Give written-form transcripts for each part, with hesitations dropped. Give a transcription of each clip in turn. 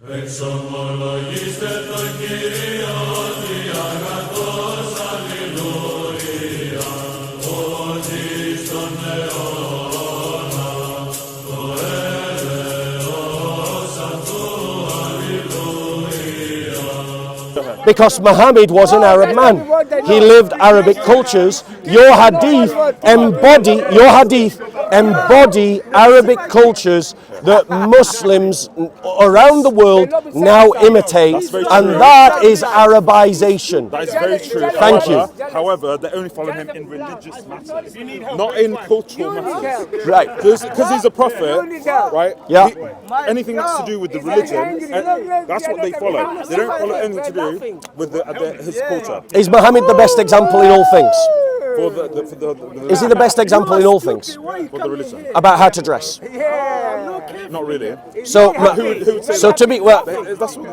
Because Muhammad was an Arab man. He lived Arabic cultures. Your hadith embody Arabic cultures that Muslims around the world now imitate, and that is Arabization. That is very true. Thank you. However, they only follow him in religious matters, not in cultural matters. Right. Because he's a prophet, right? Yeah. Anything that's to do with the religion, that's what they follow. They don't follow anything to do with his culture. Is Muhammad the best example in all things? Is he the best example in all things? For the religion. About how to dress? Not really. So, Who would say so that? to be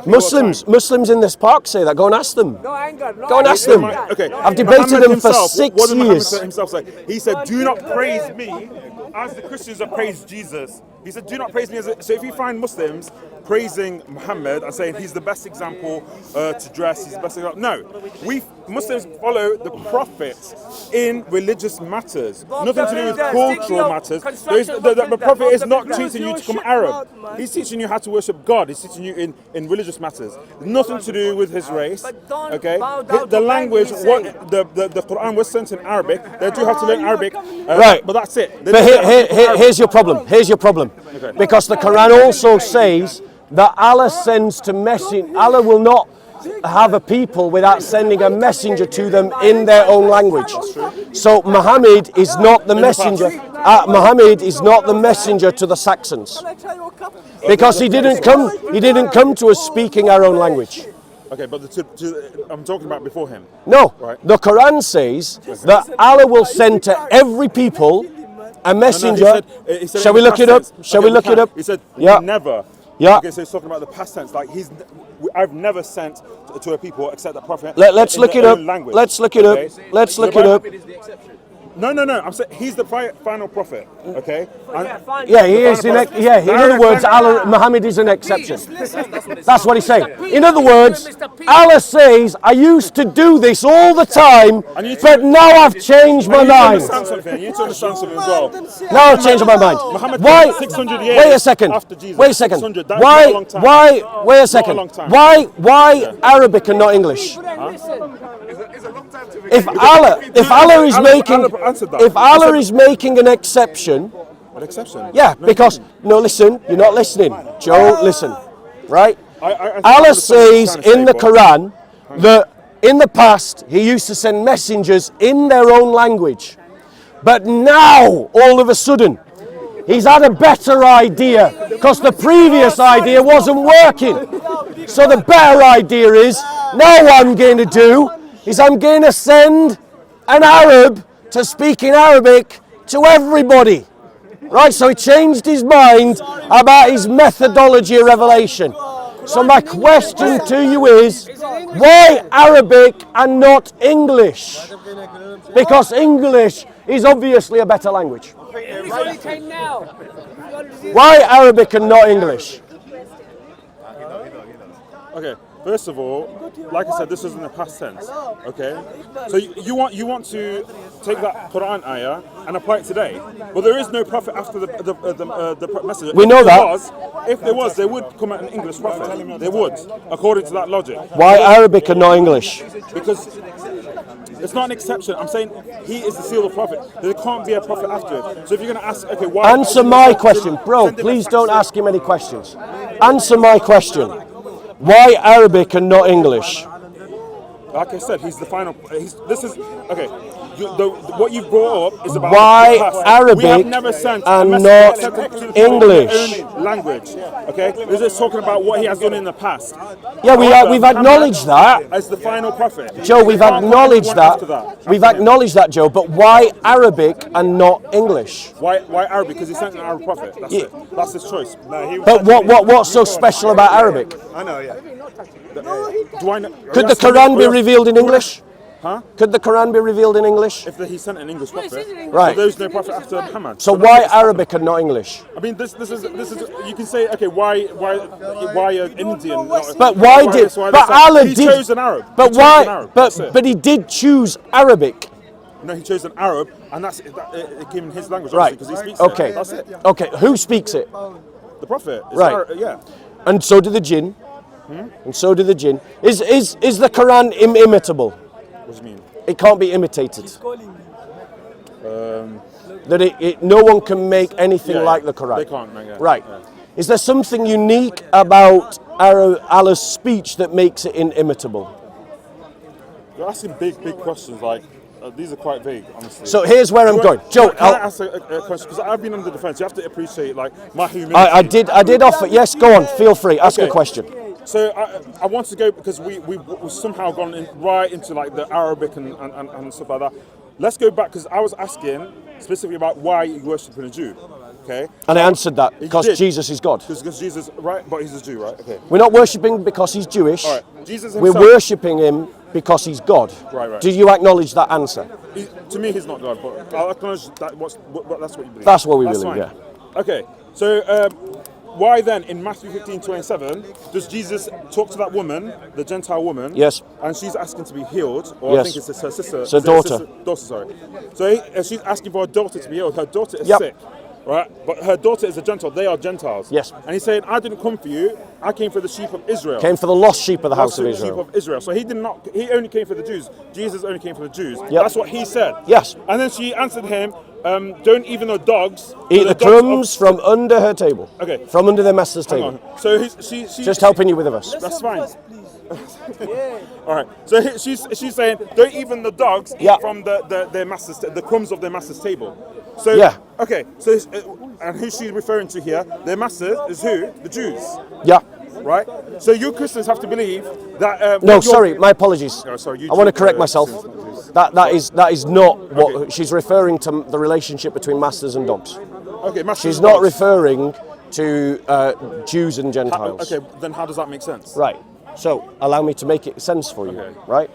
Muslims in this park say that. Go and ask them. Go and ask them. Okay. I've debated them for 6 what did Muhammad years. himself say? He said, "Do not praise me as the Christians have praised Jesus." He said, "Do not praise me as." So if you find Muslims praising Muhammad and saying he's the best example to dress, he's the best example. No, Muslims follow the Prophet in religious matters, nothing to do with cultural matters. The Prophet is not teaching you to become Arab. He's teaching you how to worship God. He's teaching you in religious matters. Nothing to do with his race. Okay, the language, what the Quran was sent in Arabic. They do have to learn Arabic, Right. But that's it. But here's your problem. Here's your problem. Okay. Because the Quran also says that Allah sends to message. Allah will not have a people without sending a messenger to them in their own language. So Muhammad is not the messenger. Muhammad is not the messenger to the Saxons, because he didn't come to us speaking our own language. Okay, but I'm talking about before him. No, right. The Quran says that Allah will send to every people a messenger. He said Shall we look it up? Shall we look it up? He said, Yeah. never. Yeah. Okay, so he's talking about the past tense. Like I've never sent to a people except the Prophet. Let's look it up. Language. Let's look it up. Let's look it up. No. I'm saying he's the final prophet. Okay. Yeah, he is. In other words, Muhammad is an exception. That's what he's saying. In other words, Allah says, "I used to do this all the time, but now I've changed my mind." You need to understand something as well. Now I've changed my mind. Why? 600 years Wait a second. after Jesus. Wait a second. 600, that's not a long time. Why? Wait a second. Not a long time. Why Arabic and not English? If Allah is making an exception. An exception? Yeah, because listen, you're not listening, Joe. Listen, right? Allah says in the Quran that in the past He used to send messengers in their own language, but now all of a sudden He's had a better idea because the previous idea wasn't working. So the better idea is now what I'm going to do is I'm going to send an Arab to speak in Arabic to everybody. Right, so he changed his mind about his methodology of revelation. So my question to you is, why Arabic and not English? Because English is obviously a better language. Why Arabic and not English? Okay. First of all, like I said, this was in the past tense. Okay, so you want to take that Quran ayah and apply it today, but there is no prophet after the messenger. We know that. If there was, they would come out an English prophet. They would, according to that logic. Why Arabic and not English? Because it's not an exception. I'm saying he is the seal of prophet. There can't be a prophet after him. So if you're going to ask, okay, why? Answer my question, bro. Please don't ask him any questions. Answer my question. Why Arabic and not English? Like I said, he's the final. This is okay. What you brought up is about why the past. Arabic we have never sent and a not English language. Okay, this is talking about what he has done in the past. Yeah, we've acknowledged that as the final prophet. Joe, we've acknowledged that. We've acknowledged that, Joe. But why Arabic and not English? Why Arabic? Because he sent an Arab prophet. That's it. That's his choice. But what's so special about Arabic? I know. Yeah. Do I know? Could the Quran be revealed in English? Huh? Could the Quran be revealed in English? If he sent an English prophet, Right. so there's no prophet after Muhammad. So why Arabic and not English? I mean, this is you can say, okay, why an Indian? But why did? But Allah he did. chose an Arab. But He chose why? an Arab. That's it. But he did choose Arabic. No, he chose an Arab, and it came in his language, Right. because he speaks Okay. it. That's it. Okay. Who speaks it? The prophet. Is Right. Yeah. And so do the jinn. And so do the jinn. Is the Quran imitable? What do you mean? It can't be imitated. That no one can make anything like the Quran. They can't make it. Right. Yeah. Is there something unique about Allah's speech that makes it inimitable? You're asking big questions. Like these are quite vague, honestly. So here's where I'm going. Joe, can I ask a question? Because I've been on the defence. You have to appreciate my humanity. I did offer. Yes, go on. Feel free. Ask a question. So I want to go because we've somehow gone right into like the Arabic and stuff like that. Let's go back because I was asking specifically about why you worshiping a Jew. Okay. And I answered that because Jesus is God. Because Jesus, right? But he's a Jew, right? Okay. We're not worshipping because he's Jewish. All right. Jesus We're himself. worshipping him because he's God. Right. Do you acknowledge that answer? To me, he's not God, but I'll acknowledge that that's what you believe. That's what we believe, fine. yeah. Okay, so why then in Matthew 15:27 does Jesus talk to that woman, the Gentile woman? Yes. And she's asking to be healed, or I Yes. think it's her sister. It's her daughter. Daughter, sorry. So she's asking for her daughter to be healed. Her daughter is Yep. sick. Right, but her daughter is a Gentile. They are Gentiles. Yes. And he's saying, I didn't come for you. I came for the sheep of Israel. Came for the lost sheep of the house of Lost sheep Israel. of Israel. So he did not. He only came for the Jews. Jesus only came for the Jews. Yep. That's what he said. Yes. And then she answered him, "Don't even the dogs Eat the dogs crumbs from under her table. Okay. From under their master's Hang table. on. So she Just helping you with the verse. That's fine. All right. So she's saying, don't even the dogs eat Yeah. from their master's the crumbs of their master's table. So Yeah. Okay. So and who's she referring to here? Their master is who? The Jews. Yeah. Right. So you Christians have to believe that. No, sorry, my apologies. Oh, sorry, you I want to Jews, correct myself. Jews. That is not what Okay. she's referring to. The relationship between masters and dogs. Okay. Masters She's and not dogs. referring to Jews and Gentiles. Okay. Then how does that make sense? Right. So allow me to make it sense for you. Okay. Right.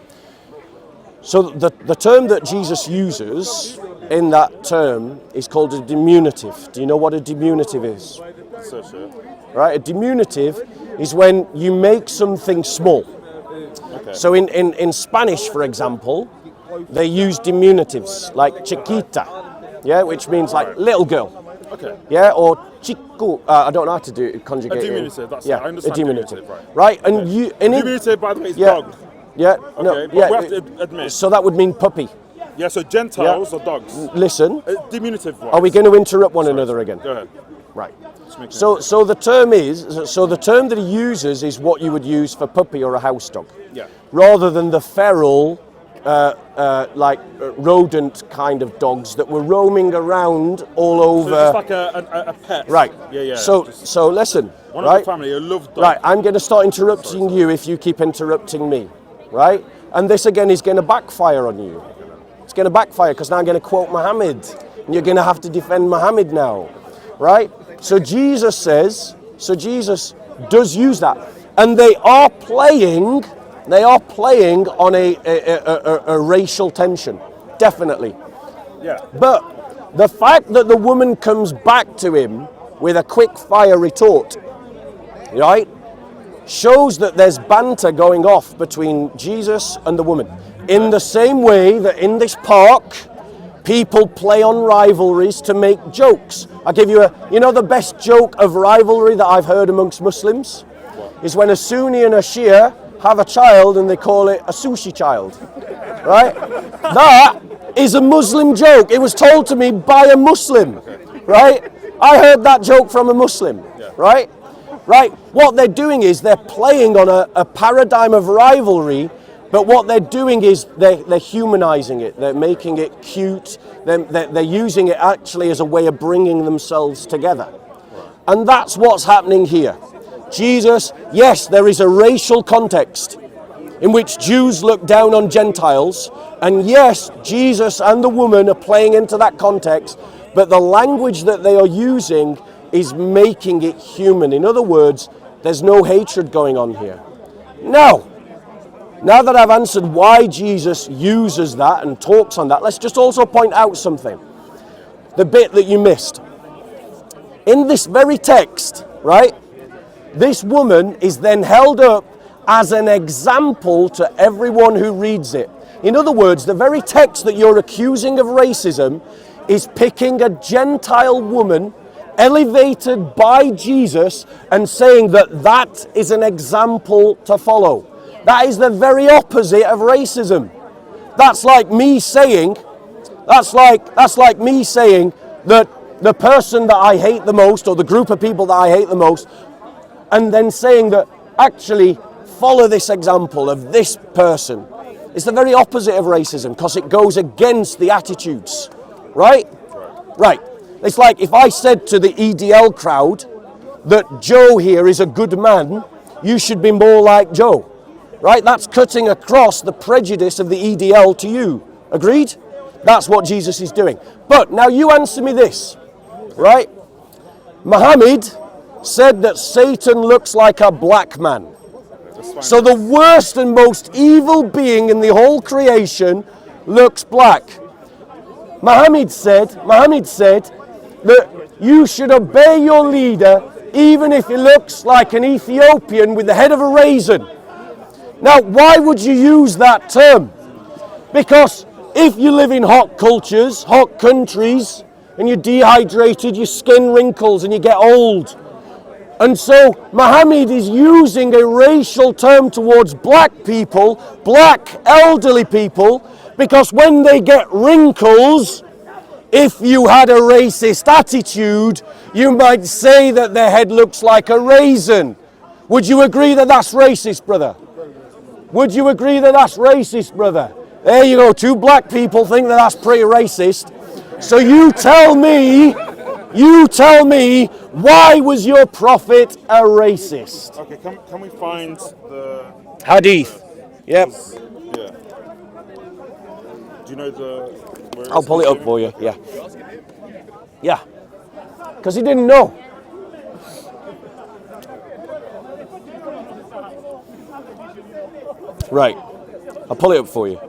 So the term that Jesus uses in that term is called a diminutive. Do you know what a diminutive is? So sure. Right. A diminutive is when you make something small. Okay. So in Spanish, for example, they use diminutives like chiquita, yeah, which means like little girl, Okay. yeah, or chico. I don't know how to do it, conjugate. A it. diminutive, that's yeah, I understand a diminutive, diminutive, right? And you in it, Diminutive, by the way, is yeah, dog. yeah, Okay, no, but yeah. we have to admit. So that would mean puppy. Yeah, so Gentiles or dogs. Listen, Diminutive wise. are we going to interrupt one another again? Go ahead. Right. make sense. So the term that he uses is what you would use for puppy or a house dog, Yeah. rather than the feral, rodent kind of dogs that were roaming around all over. So just like a pet. Right. Yeah, yeah. So listen. One right? of the family who loved dogs. Right. I'm going to start interrupting you if you keep interrupting me. Right. And this again is going to backfire on you. It's going to backfire because now I'm going to quote Muhammad, and you're going to have to defend Muhammad now. Right. So Jesus does use that, and they are playing on a racial tension, definitely. Yeah. But the fact that the woman comes back to him with a quick fire retort, right, shows that there's banter going off between Jesus and the woman. In the same way that in this park, people play on rivalries to make jokes. I'll give you the best joke of rivalry that I've heard amongst Muslims is when a Sunni and a Shia have a child and they call it a sushi child, right? That is a Muslim joke. It was told to me by a Muslim, right? I heard that joke from a Muslim, right? Right, what they're doing is they're playing on a paradigm of rivalry, but what they're doing is they're humanizing it. They're making it cute. They're using it actually as a way of bringing themselves together. And that's what's happening here. Jesus, yes, there is a racial context in which Jews look down on Gentiles, and yes, Jesus and the woman are playing into that context, but the language that they are using is making it human. In other words, there's no hatred going on here. Now, Now that I've answered why Jesus uses that and talks on that, let's just also point out something. The bit that you missed. In this very text, right, this woman is then held up as an example to everyone who reads it. In other words, the very text that you're accusing of racism is picking a Gentile woman elevated by Jesus and saying that that is an example to follow. That is the very opposite of racism. That's like me saying, that's like me saying that the person that I hate the most, or the group of people that I hate the most, and then saying that actually follow this example of this person. It's the very opposite of racism because it goes against the attitudes, right? Right. It's like if I said to the EDL crowd that Joe here is a good man, you should be more like Joe, right? That's cutting across the prejudice of the EDL to you. Agreed? That's what Jesus is doing. But now you answer me this, right? Muhammad said that Satan looks like a black man. So the worst and most evil being in the whole creation looks black. Muhammad said that you should obey your leader even if he looks like an Ethiopian with the head of a raisin. Now, why would you use that term? Because if you live in hot cultures, hot countries, and you're dehydrated, your skin wrinkles and you get old. And so Muhammad is using a racial term towards black people, black elderly people, because when they get wrinkles, if you had a racist attitude, you might say that their head looks like a raisin. Would you agree that that's racist, brother? Would you agree that that's racist, brother? There you go, two black people think that that's pretty racist. So you tell me, why was your prophet a racist? Okay, can we find the Hadith. Yep. Yeah. Do you know I'll pull it up for you. Yeah. Yeah. Because he didn't know. Right. I'll pull it up for you.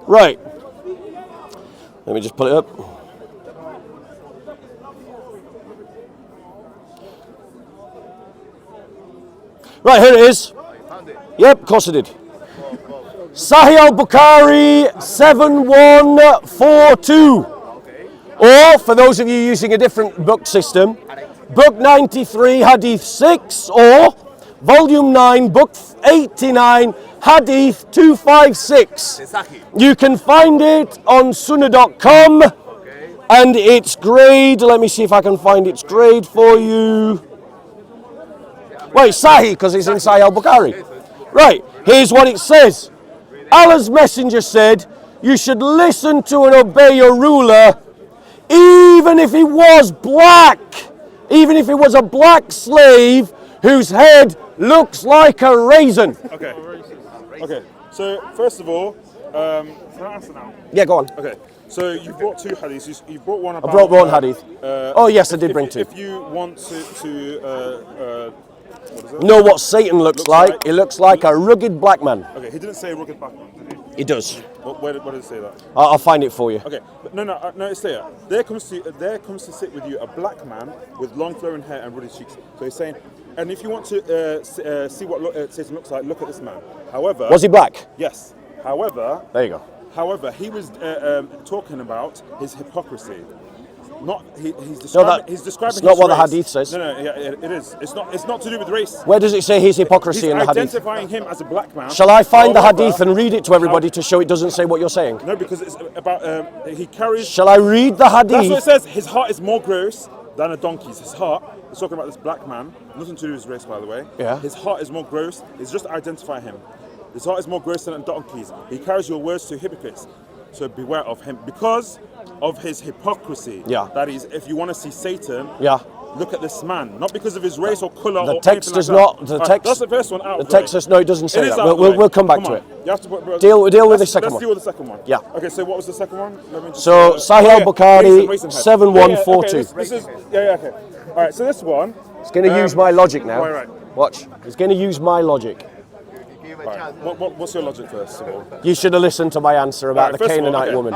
Right. Let me just pull it up. Right, here it is. Yep, of course I did. Sahih al-Bukhari 7142. Or, for those of you using a different book system, Book 93, Hadith 6, or Volume 9, Book 89, Hadith 256. You can find it on sunnah.com, and its grade, let me see if I can find its grade for you. Well, it's Sahih because it's in Sahih al-Bukhari. Right, here's what it says. Allah's messenger said, you should listen to and obey your ruler, even if he was black, even if he was a black slave whose head looks like a raisin. Okay. So first of all, can I answer now? Yeah, go on. Okay. So you brought two hadiths. You brought one about. I brought one hadith. Oh yes, I did bring two. If you want to know what Satan looks like, he looks like a rugged black man. Okay, he didn't say rugged black man, did he? He does. Where did it say that? I'll find it for you. Okay, but no, it's there. There comes to sit with you a black man with long flowing hair and ruddy cheeks. So he's saying, and if you want to see what Satan looks like, look at this man. However, was he black? Yes. However, there you go. However, he was talking about his hypocrisy. He's describing. No, he's describing. It's not what race. the hadith says. No, it is. It's not to do with race. Where does it say his hypocrisy in the hadith? He's identifying him as a black man. Shall I find the hadith and read it to everybody to show it doesn't say what you're saying? No, because it's about he carries. Shall I read the hadith? That's what it says. His heart is more gross than a donkey's. His heart. It's talking about this black man. Nothing to do with his race, by the way. Yeah. His heart is more gross. It's just to identify him. His heart is more gross than a donkey's. He carries your words to hypocrites. So beware of him because of his hypocrisy. Yeah. That is, if you want to see Satan, Yeah. look at this man, not because of his race or color. The or text anything does like not. that. The text. That's the first one out. The text says no. It doesn't say that. We'll come back to it. You have to put, Deal with the second one. Let's deal with the second one. Yeah. Okay. So what was the second one? Let me just, So Sahih al-Bukhari Raisin head. 7142. Okay, this is okay. All right. So this one. It's going to use my logic now. Right. Watch. It's going to use my logic. Right. What's your logic first of all? You should have listened to my answer about the first of all, Canaanite okay. woman.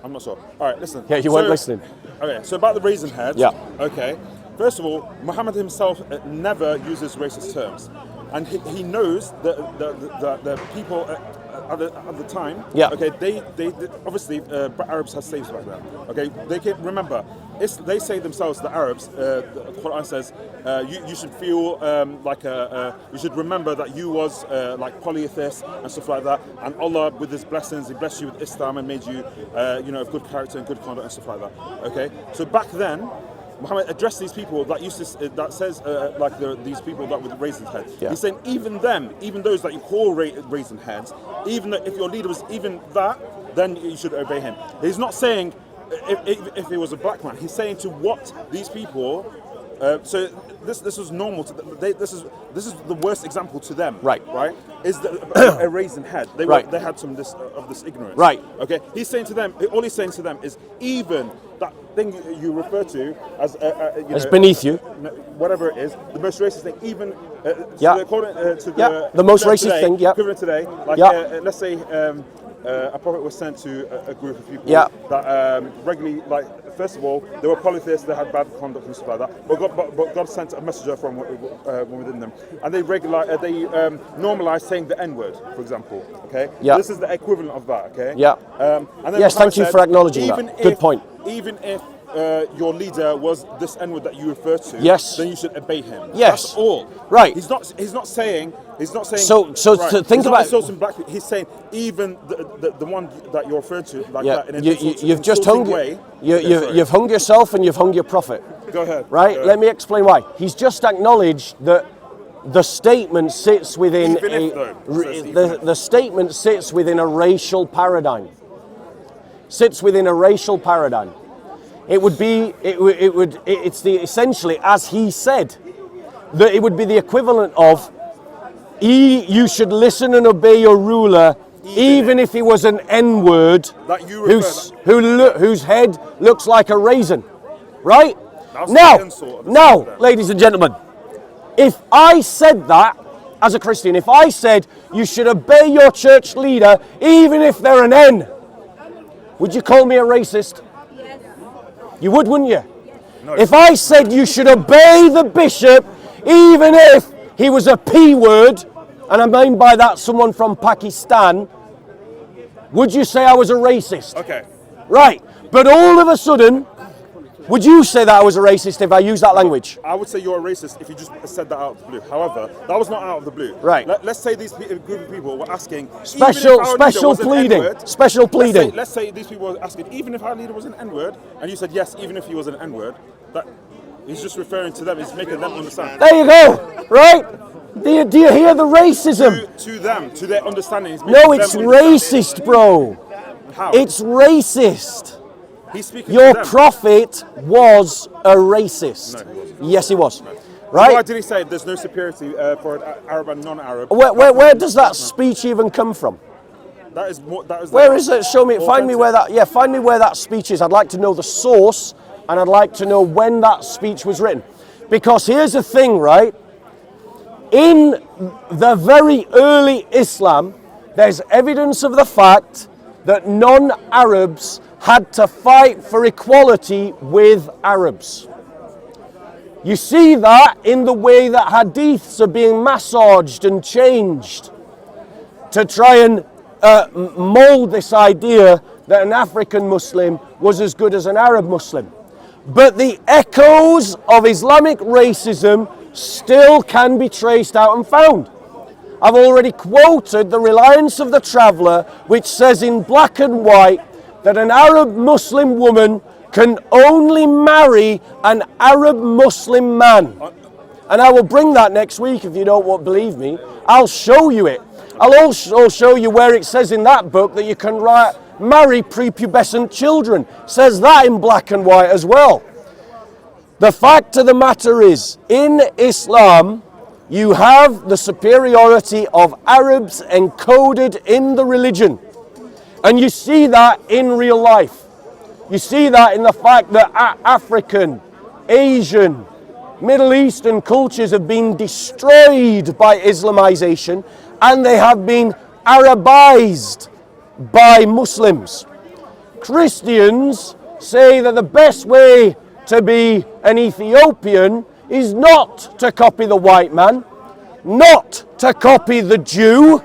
I'm not sure. All right, listen. Yeah, you weren't listening. Okay, so about the raisin head. Yeah. Okay. First of all, Muhammad himself never uses racist terms, and he knows that the people at the time. Yeah. Okay. They obviously Arabs had slaves back then. Okay. They can remember. They say themselves, the Arabs. The Quran says you should feel you should remember that you was like polytheist and stuff like that, and Allah with His blessings, He blessed you with Islam and made you of good character and good conduct and stuff like that. Okay. So back then, Muhammad addressed these people that used to these people that with raisin heads. Yeah. He's saying even them, even those that you call raisin heads, even though if your leader was even that, then you should obey him. He's not saying if he was a black man. He's saying to what these people. So this was normal to them. This is the worst example to them. Right. Right. Is a raisin head. They had some of this ignorance. Right. Okay. He's saying to them. All he's saying to them is even that thing you refer to as beneath you, whatever it is, the most racist thing. Even according to the most racist today, thing. Yeah. Equivalent today. Like let's say. A prophet was sent to a group of people that regularly, first of all, they were polytheists, they had bad conduct and stuff like that. But God sent a messenger from within them, and they normalized saying the N-word, for example. Okay. Yeah. This is the equivalent of that. Okay. Yeah. And then yes. Thank you for acknowledging that. Good point. Even if your leader was this N-word that you refer to, yes, then you should obey him. Yes. That's all. Right. He's not saying. So right. to think about. He's saying even the one that you're referring to, like yeah, that. In you've just hung. You've hung yourself and you've hung your prophet. Go ahead. Right. Go ahead. Let me explain why. He's just acknowledged that the statement sits within the statement sits within a racial paradigm. Sits within a racial paradigm. It's essentially, as he said, that it would be the equivalent of you should listen and obey your ruler even if he was an N-word whose head looks like a raisin. Right? Now, ladies and gentlemen, if I said that as a Christian, if I said you should obey your church leader even if they're an N, would you call me a racist? Yes. You would, wouldn't you? No. If I said you should obey the bishop even if he was a P word, and I mean by that someone from Pakistan, would you say I was a racist? Okay. Right. But all of a sudden, would you say that I was a racist if I used that language? I would say you're a racist if you just said that out of the blue. However, that was not out of the blue. Right. Let's say these group of people were asking. Special pleading. Special pleading. Let's say these people were asking, even if our leader was an N-word, and you said yes, even if he was an N-word, that he's just referring to them. He's making them understand. There you go. Right. Do you hear the racism? To them, to their understanding. No, it's racist, bro. How? It's racist. He's speaking Your to them. prophet was a racist. No, he wasn't. Yes, he was. No. Right? So why did he say there's no superiority for an Arab and non-Arab? Where does that speech even come from? That is more. Where is it? Show me. Find me where that. Yeah, find me where that speech is. I'd like to know the source, and I'd like to know when that speech was written. Because here's the thing, right? In the very early Islam, there's evidence of the fact that non-Arabs had to fight for equality with Arabs. You see that in the way that hadiths are being massaged and changed to try and mold this idea that an African Muslim was as good as an Arab Muslim. But the echoes of Islamic racism still can be traced out and found. I've already quoted the Reliance of the Traveller, which says in black and white that an Arab Muslim woman can only marry an Arab Muslim man. And I will bring that next week if you don't believe me. I'll show you it. I'll also show you where it says in that book that you can marry prepubescent children. Says that in black and white as well. The fact of the matter is, in Islam, you have the superiority of Arabs encoded in the religion. And you see that in real life. You see that in the fact that African, Asian, Middle Eastern cultures have been destroyed by Islamization, and they have been Arabized by Muslims. Christians say that the best way to be an Ethiopian is not to copy the white man, not to copy the Jew,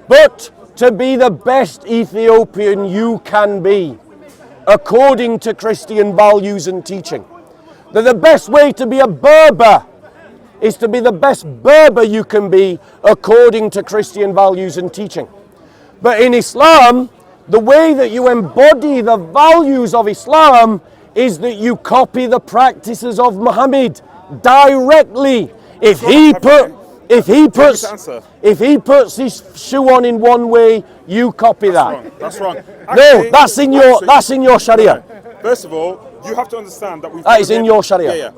but to be the best Ethiopian you can be, according to Christian values and teaching. That the best way to be a Berber is to be the best Berber you can be, according to Christian values and teaching. But in Islam, the way that you embody the values of Islam is that you copy the practices of Muhammad directly. If he puts his shoe on in one way, you copy that. That's wrong. No, that's in your Sharia. First of all, you have to understand that that is in your Sharia. Yeah.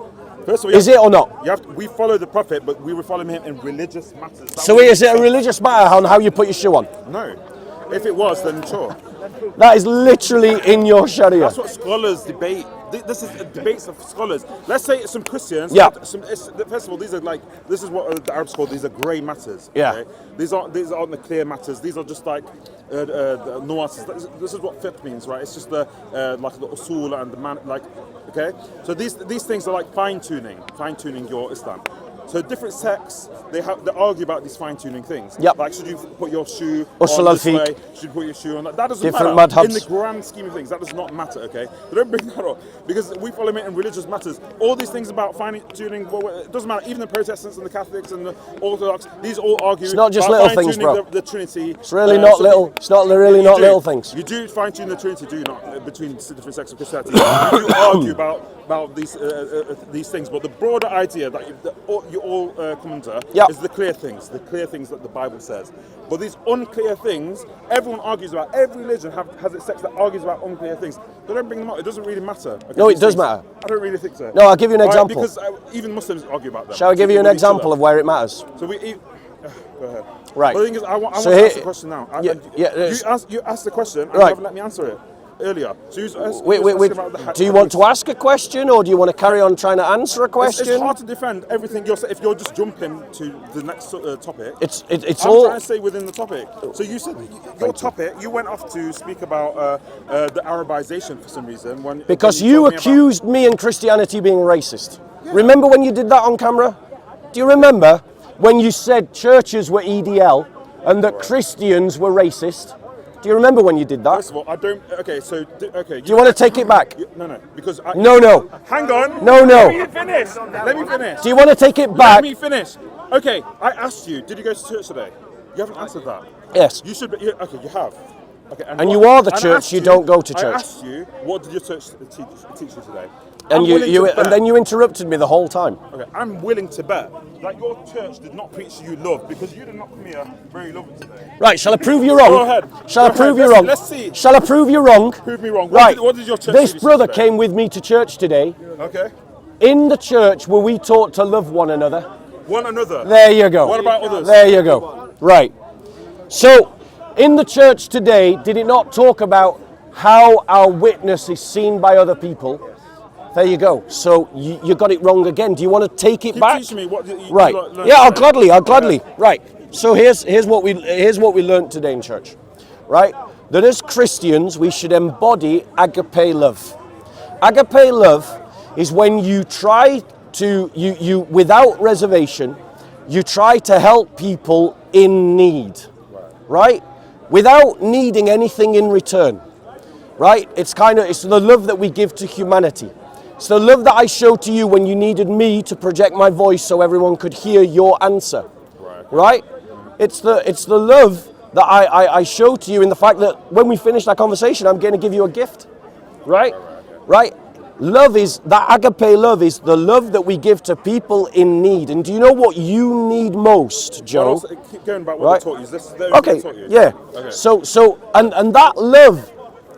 First of all, is it or not? We follow the Prophet, but we will follow him in religious matters. So is it a religious matter on how you put your shoe on? No. If it was, then sure. That is literally in your Sharia. That's what scholars debate. This is debates of scholars. Let's say some Christians. Yeah. First of all, these are this is what the Arabs call, these are grey matters. Yeah. Okay? These aren't the clear matters. These are just like the nuances. This is what fiqh means, right? It's just the like the usul and the man, like, okay. So these things are like fine tuning your Islam. So different sects, they argue about these fine-tuning things. Yep. Like, should you put your shoe on this way? Should you put your shoe on that? That doesn't different matter. Madhabs. In the grand scheme of things, that does not matter, okay? They don't bring that up. Because we follow it in religious matters. All these things about fine-tuning, well, it doesn't matter. Even the Protestants and the Catholics and the Orthodox, these all argue it's not just about little things, bro. the Trinity. It's really not little. It's not really not little things. You do fine-tune the Trinity, do you not? Between different sects of Christianity. You do argue about these things, but the broader idea that you all come under is the clear things that the Bible says. But these unclear things, everyone argues about. Every religion has its sects that argues about unclear things. They don't bring them up. It doesn't really matter. Okay, no, it does matter. I don't really think so. No, I'll give you an example. Because even Muslims argue about them. Shall I give you an example of where it matters? So go ahead. Right. But the thing is, I want to ask the question now. You asked the question, and you haven't let me answer it earlier. So wait. Do you want to ask a question, or do you want to carry on trying to answer a question? It's hard to defend everything you're saying if you're just jumping to the next topic. I'm trying to stay within the topic. So you said your topic. You went off to speak about the Arabization for some reason. Because you accused me and Christianity being racist. Yeah. Remember when you did that on camera? Do you remember when you said churches were EDL and that Christians were racist? Do you remember when you did that? First of all, I don't. Okay, so okay. Do you want to take it back? No, because no. Hang on. No. Let me finish. Do you want to take it back? Let me finish. Okay, I asked you. Did you go to church today? You haven't answered that. Yes. You should. Okay, you have. Okay, and you are the church. You don't go to church. I asked you, what did your church teach you today? And then you interrupted me the whole time. Okay, I'm willing to bet that your church did not preach you love, because you did not come here very loving today. Right, shall I prove you wrong? Go ahead. Shall I prove you wrong? Let's see. Shall I prove you wrong? Prove me wrong. Right. What did your church This brother came with me to church today. Okay. In the church were we taught to love one another? One another? There you go. What about others? There you go. Right. So, in the church today, did it not talk about how our witness is seen by other people? There you go. So you got it wrong again. Do you want to take it back? Teach me what you right. Yeah, I'll gladly. Right. So here's what we learned today in church. Right? That as Christians we should embody agape love. Agape love is when you try to you without reservation, you try to help people in need. Right? Without needing anything in return. Right? It's the love that we give to humanity. It's the love that I showed to you when you needed me to project my voice so everyone could hear your answer. Right? It's the love that I showed to you in the fact that when we finish that conversation, I'm going to give you a gift. Right? Love is, that agape love is the love that we give to people in need. And do you know what you need most, Joe? Keep going about what they taught you. Okay, yeah. Okay. So and that love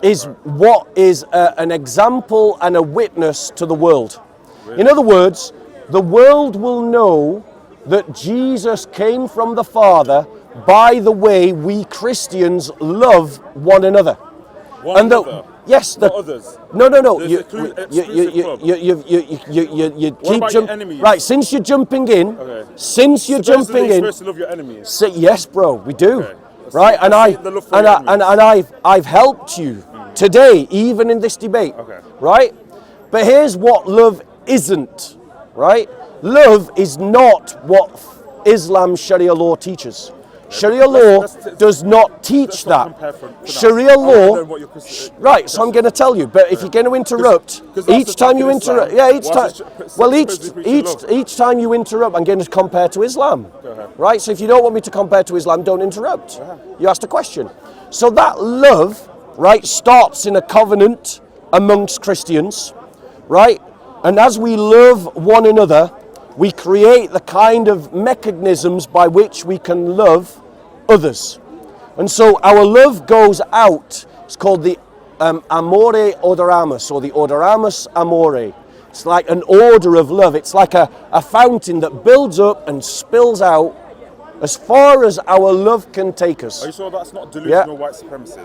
is what is an example and a witness to the world. Really? In other words, the world will know that Jesus came from the Father by the way we Christians love one another. One another? Yes. Not others? No. You keep jumping. Right, since you're jumping in, okay. Since you're jumping in, supposed to love your enemies. Yes, bro, we do. Okay. Right, and I've helped you today, even in this debate. Okay. Right, but here's what love isn't. Right, love is not what Islam Sharia law teaches. Sharia law does not teach that. Sharia law, right? So I'm going to tell you, but if you're going to interrupt, each time you interrupt, each time you interrupt, I'm going to compare to Islam, right? So if you don't want me to compare to Islam, don't interrupt. You asked a question. So that love, right, starts in a covenant amongst Christians, right? And as we love one another, we create the kind of mechanisms by which we can love others. And so our love goes out. It's called the amore odoramus, or the odoramus amore. It's like an order of love. It's like a fountain that builds up and spills out as far as our love can take us. Are you sure that's not delusional white supremacy?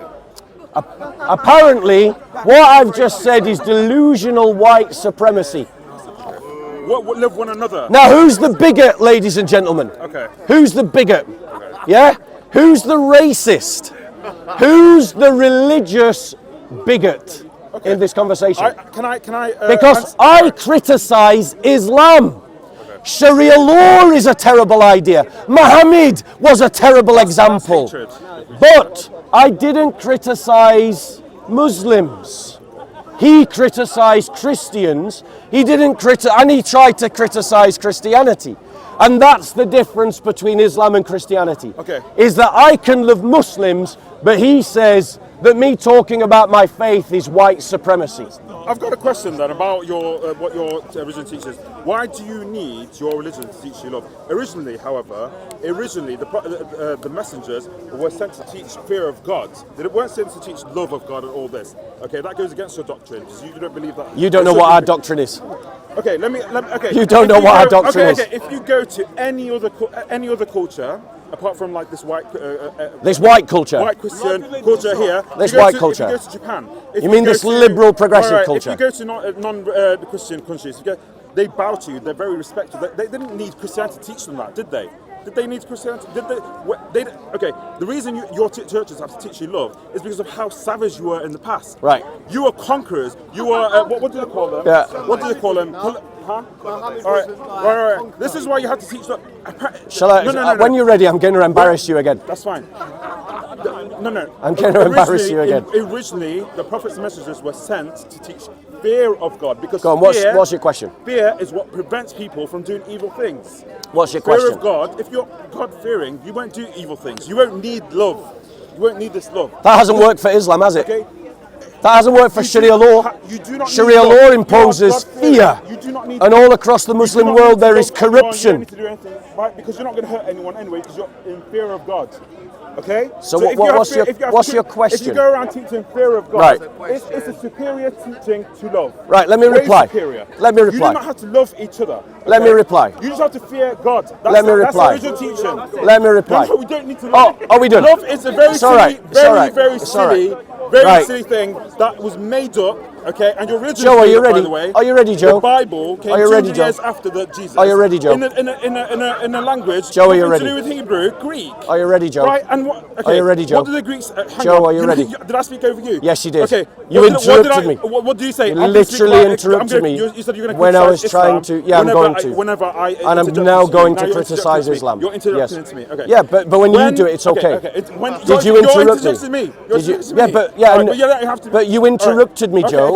Apparently, what I've just said is delusional white supremacy. What love one another? Now, who's the bigot, ladies and gentlemen? Okay. Who's the bigot? Okay. Yeah? Who's the racist? Who's the religious bigot in this conversation? Because I criticize Islam. Okay. Sharia law is a terrible idea. Muhammad was a terrible example. But I didn't criticize Muslims. He criticized Christians. He didn't and he tried to criticize Christianity. And that's the difference between Islam and Christianity. Okay. Is that I can love Muslims, but he says that me talking about my faith is white supremacy. I've got a question then about your what your religion teaches. Why do you need your religion to teach you love? Originally, however, the messengers were sent to teach fear of God. They weren't sent to teach love of God and all this. Okay, that goes against your doctrine because you don't believe that. You don't know what our doctrine is. Okay, okay. You don't know what our doctrine is. Okay, if you go to any other culture, apart from like this white culture, white Christian culture here, this white culture. If you go to Japan, you mean this liberal progressive culture? If you go to non-Christian countries, they bow to you. They're very respectful. They didn't need Christianity to teach them that, did they? Did they need Christianity? Okay, the reason your churches have to teach you love is because of how savage you were in the past. Right. You were conquerors. You were, what do they call them? Yeah. What do they call them? Huh? All right. This is why you have to teach them. Shall I? No. When you're ready, I'm going to embarrass you again. That's fine. No. I'm going to embarrass you again. Originally, the prophets and messengers were sent to teach fear of God, because go on, what's your question? Fear is what prevents people from doing evil things. What's your question? Fear of God. If you're God-fearing, you won't do evil things. You won't need love. You won't need this love. That hasn't worked for Islam, has it? Okay. That hasn't worked for Sharia law. Sharia law imposes fear. You do not need and all across the Muslim world there is corruption. You don't need to do anything, right? Because you're not going to hurt anyone anyway, because you're in fear of God. Okay? So what's your question? If you go around teaching fear of God, right, it's a superior teaching to love. Right, let me reply. Superior. Let me reply. You do not have to love each other. Okay? Let me reply. You just have to fear God. Let me reply. That's the original teaching. Let me reply. No, we don't need to love. Oh, are we done? Love is a very silly thing that was made up. Okay, and your religion. Joe, are you ready? By the way, are you ready, Joe? The Bible came 200 years after Jesus. Are you ready, Joe? In a language. Joe, are you ready? To do with Hebrew, Greek. Are you ready, Joe? Right, and what? Okay, are you ready, Joe? What did the Greeks? Joe, are you ready? Did I speak over you? Yes, you did. Okay, you interrupted me. What do you say? You literally interrupted me. You said you're going to when I was trying to. Yeah, I'm going to. Whenever I. And I'm now going to criticize Islam. You're interrupting to me. Okay. Yeah, but when you do it, it's okay. Did you interrupt me? Me. Did you? Yeah, but you interrupted me, Joe.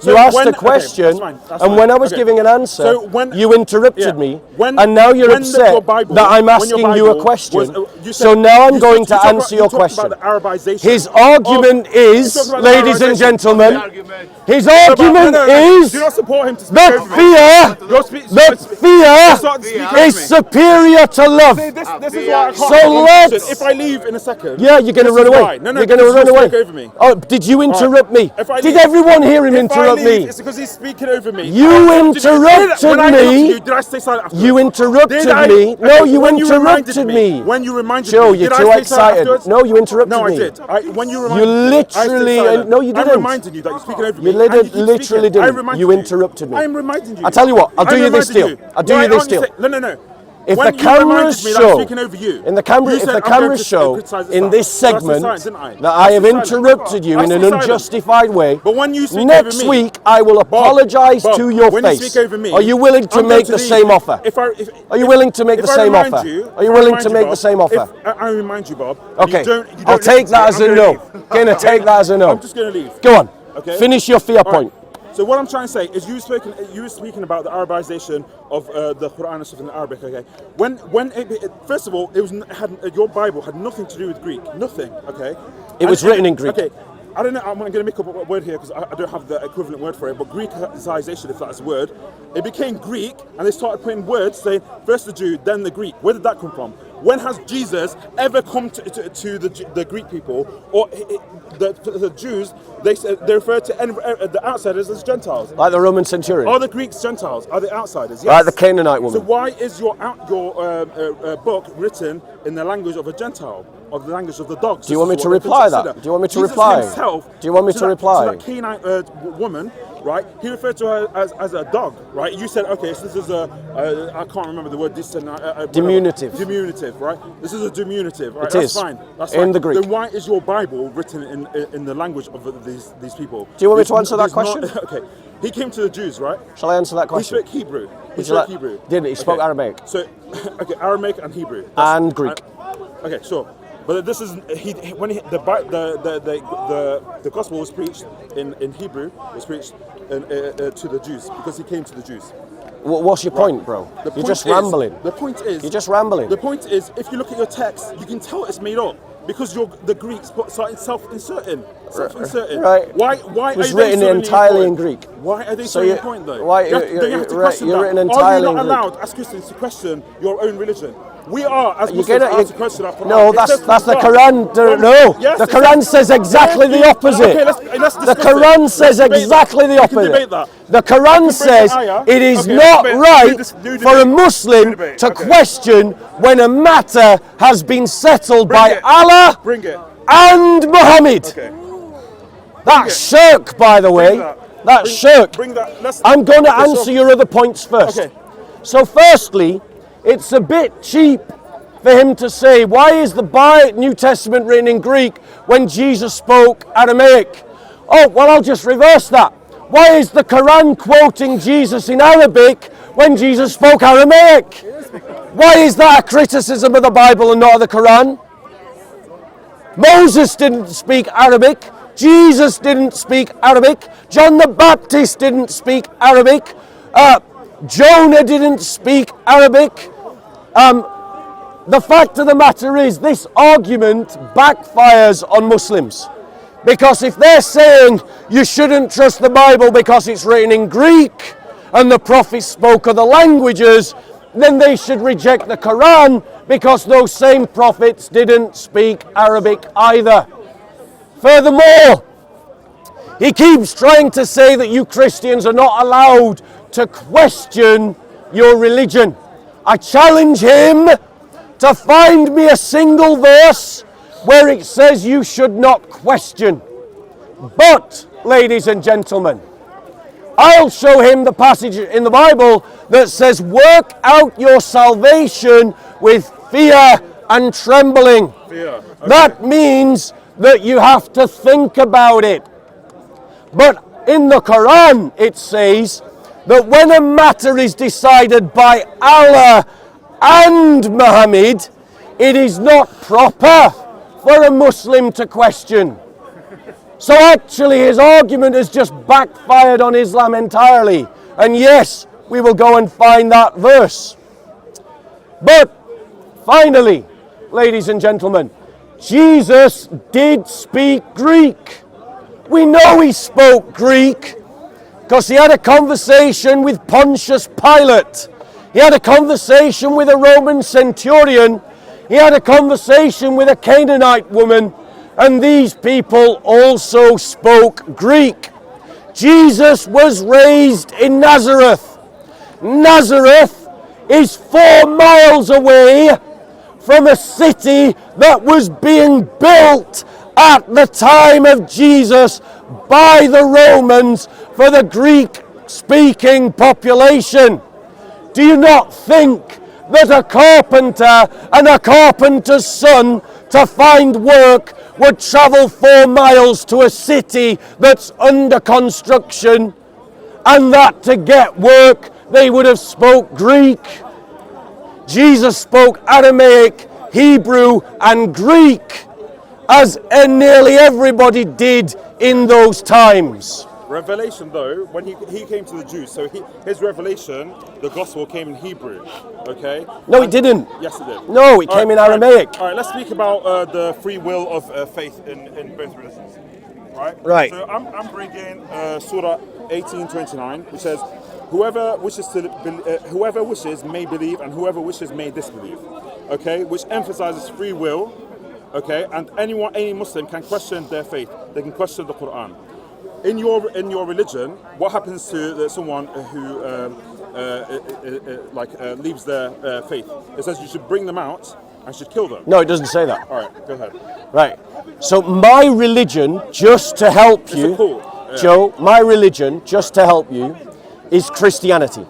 You asked a question, and when I was giving an answer, you interrupted me, and now you're upset that I'm asking you a question. So now I'm going to answer your question. His argument is, ladies and gentlemen, his argument is that fear is superior to love. So let's... If I leave in a second... Yeah, you're going to run away. No, you're going to run away. Over me. Oh, did you interrupt me? Did everyone hear him interrupt me? It's because he's speaking over me. You interrupted me. Did I say something after? You interrupted me. No, you interrupted me. When you reminded Joe, me. you're too excited. No, you interrupted me. No, I did. When you reminded you literally... No, you didn't. I'm reminding you that you're speaking over me. You literally didn't. You interrupted me. I'm reminding you. I'll tell you what. I'll do you this deal. I'll do you this deal. No. If the cameras show, if the cameras show in this segment that I have interrupted you in an unjustified way, next week I will apologise to your face. Are you willing to make the same offer? Are you willing to make the same offer? Are you willing to make the same offer? I remind you, Bob. Okay, I'll take that as a no. Gonna take that as a no. I'm just going to leave. Go on. Okay. Finish your fear point. So what I'm trying to say is you were speaking about the Arabization of the Quran and stuff in Arabic. Okay, first of all, your Bible had nothing to do with Greek, nothing. Okay, it was written in Greek. Okay, I don't know. I'm going to make up a word here because I don't have the equivalent word for it. But Greekization, if that's a word, it became Greek, and they started putting words saying first the Jew, then the Greek. Where did that come from? When has Jesus ever come to the Greek people or the Jews? They refer to the outsiders as Gentiles. Like the Roman centurion. Are the Greeks Gentiles? Are they outsiders? Yes. Like the Canaanite woman. So why is your book written in the language of a Gentile, of the language of the dogs? Do you want me to reply that? Do you want me to reply? Do you want me to reply? To that Canaanite woman, right? He referred to her as a dog, right? You said, okay, so this is I can't remember the word. Diminutive. Diminutive, right? This is a diminutive, right? It is. That's fine. That's in fine. the Greek. Then why is your Bible written in the language of these people? Do you want me to answer that question? Okay. He came to the Jews, right? Shall I answer that question? He spoke Hebrew. He spoke Hebrew. Didn't he? He spoke Aramaic. So, okay, Aramaic and Hebrew. And Greek. Okay, sure. But this is the gospel was preached in Hebrew. Was preached to the Jews because he came to the Jews. What's your point, bro? You're just rambling. The point is... You're just rambling. The point is, if you look at your text, you can tell it's made up. Because the Greeks started self-inserting. Right. Why it was written entirely in Greek. Why are they so your point, though? Why, you have to question that. Written entirely are you not in allowed, Greek? as Christians, to question your own religion? We are, as Muslims, allowed to question our Quran. No, that's the Quran. No, yes, the Quran says exactly the opposite. Okay, let's the Quran says exactly the opposite. The Quran says it is not right for a Muslim to question when a matter has been settled by Allah and Muhammad. That's shirk, by the way. That's shirk. I'm going to answer your other points first. So firstly, it's a bit cheap for him to say, why is the New Testament written in Greek when Jesus spoke Aramaic? Oh, well, I'll just reverse that. Why is the Quran quoting Jesus in Arabic when Jesus spoke Aramaic? Why is that a criticism of the Bible and not of the Quran? Moses didn't speak Arabic. Jesus didn't speak Arabic. John the Baptist didn't speak Arabic. Jonah didn't speak Arabic. The fact of the matter is, this argument backfires on Muslims. Because if they're saying you shouldn't trust the Bible because it's written in Greek and the prophets spoke other languages, then they should reject the Quran because those same prophets didn't speak Arabic either. Furthermore, he keeps trying to say that you Christians are not allowed to question your religion. I challenge him to find me a single verse where it says you should not question. But, ladies and gentlemen, I'll show him the passage in the Bible that says, work out your salvation with fear and trembling. That means that you have to think about it. But in the Quran, it says that when a matter is decided by Allah and Muhammad, it is not proper for a Muslim to question. So actually his argument has just backfired on Islam entirely. And yes, we will go and find that verse. But finally, ladies and gentlemen, Jesus did speak Greek. We know he spoke Greek because he had a conversation with Pontius Pilate. He had a conversation with a Roman centurion. He had a conversation with a Canaanite woman. And these people also spoke Greek. Jesus was raised in Nazareth. Nazareth is 4 miles away from a city that was being built at the time of Jesus by the Romans for the Greek-speaking population. Do you not think that a carpenter and a carpenter's son to find work would travel 4 miles to a city that's under construction, and that to get work they would have spoke Greek? Jesus spoke Aramaic, Hebrew and Greek, as nearly everybody did in those times. Revelation, though, when he came to the Jews, so his revelation, the gospel came in Hebrew, okay? No, it didn't. Yes, it did. No, it came in Aramaic. All right, let's speak about the free will of faith in both religions, right? Right. So I'm bringing Surah 18:29, which says, whoever wishes may believe, and whoever wishes may disbelieve, okay? Which emphasizes free will, okay? And any Muslim can question their faith. They can question the Quran. In your religion, what happens to someone who leaves their faith? It says you should bring them out and should kill them. No, it doesn't say that. All right, go ahead. Right. So my religion, just to help you, Joe, my religion, just to help you, is Christianity.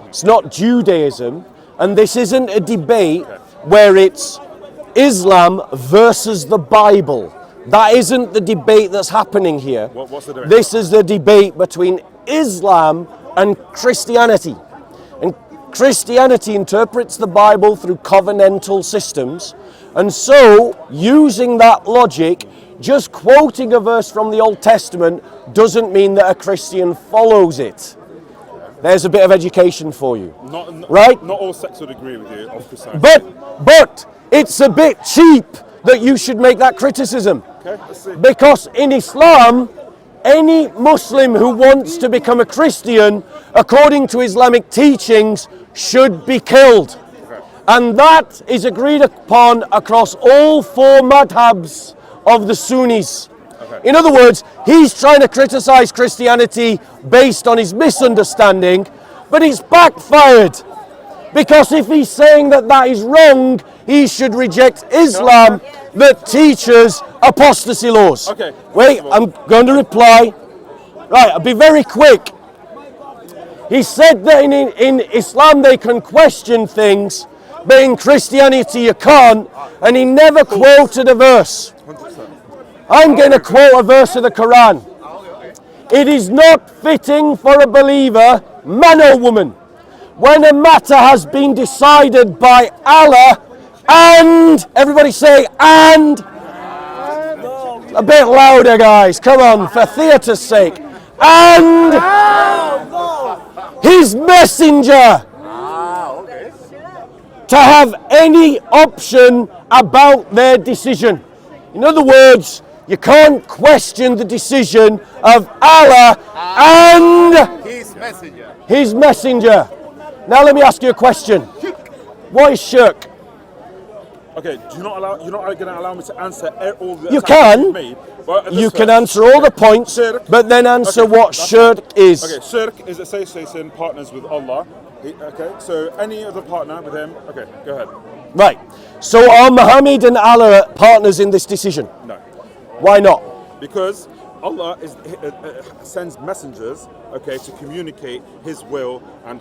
It's not Judaism, and this isn't a debate where it's Islam versus the Bible. That isn't the debate that's happening here. What's the debate? This is the debate between Islam and Christianity. And Christianity interprets the Bible through covenantal systems. And so, using that logic, just quoting a verse from the Old Testament doesn't mean that a Christian follows it. There's a bit of education for you. Right? Not all sects would agree with you of Christianity. But it's a bit cheap that you should make that criticism. Okay, let's see. Because in Islam, any Muslim who wants to become a Christian, according to Islamic teachings, should be killed. Okay. And that is agreed upon across all 4 madhabs of the Sunnis. Okay. In other words, he's trying to criticize Christianity based on his misunderstanding, but it's backfired. Because if he's saying that that is wrong, he should reject Islam that teaches apostasy laws. Okay. Wait, I'm going to reply. Right, I'll be very quick. He said that in Islam they can question things, but in Christianity you can't, and he never quoted a verse. 100%. I'm going to quote a verse of the Quran. It is not fitting for a believer, man or woman, when a matter has been decided by Allah, and, everybody say, and, a bit louder guys, come on, for theatre's sake, and his messenger, to have any option about their decision. In other words, you can't question the decision of Allah and his messenger. Now let me ask you a question. What is shirk? Okay, you're not going to allow me to answer all the You can. made. You can answer all the points, but then answer what shirk is. Okay, shirk is association partners with Allah. Okay, so any other partner with him. Okay, go ahead. Right. So are Muhammad and Allah partners in this decision? No. Why not? Because Allah sends messengers, okay, to communicate His will and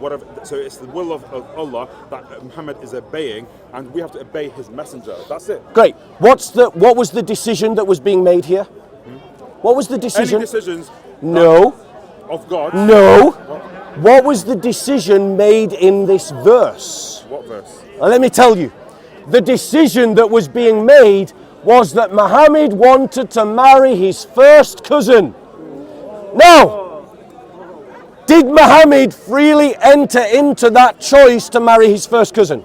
whatever. So it's the will of Allah that Muhammad is obeying, and we have to obey His messenger. That's it. Great. What was the decision that was being made here? What was the decision? Any decisions? No. Of God? No. What was the decision made in this verse? What verse? Let me tell you. The decision that was being made was that Muhammad wanted to marry his first cousin. Now, did Muhammad freely enter into that choice to marry his first cousin?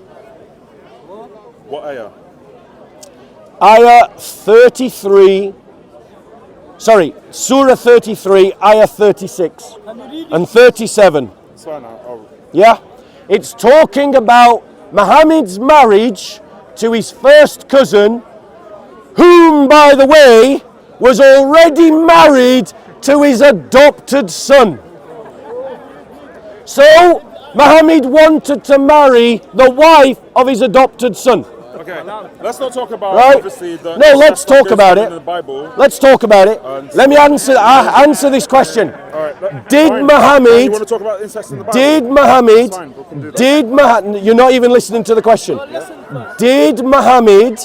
What ayah? Ayah 33, sorry, Surah 33, Ayah 36 and 37. It's fine now. Yeah? It's talking about Muhammad's marriage to his first cousin, whom, by the way, was already married to his adopted son. So, Muhammad wanted to marry the wife of his adopted son. Okay, let's not talk about obviously the... No, let's talk about it. In the Bible. Let's talk about it. Let me answer this question. Did Muhammad... You want to talk about incest in the Bible? Did Muhammad... You're not even listening to the question. Did Muhammad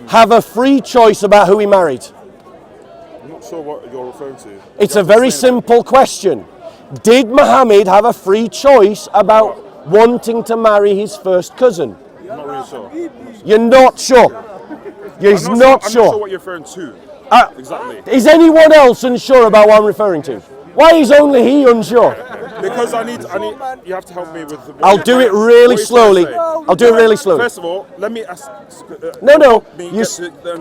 have a free choice about who he married? I'm not sure what you're referring to. It's a very simple question. Did Muhammad have a free choice about wanting to marry his first cousin? I'm not really sure. You're not sure. You're not sure. I'm not sure what you're referring to. Exactly. Is anyone else unsure about what I'm referring to? Why is only he unsure? Because I need. You have to help me with. I'll do it really slowly. I'll do it really slowly. First of all, let me ask. No. You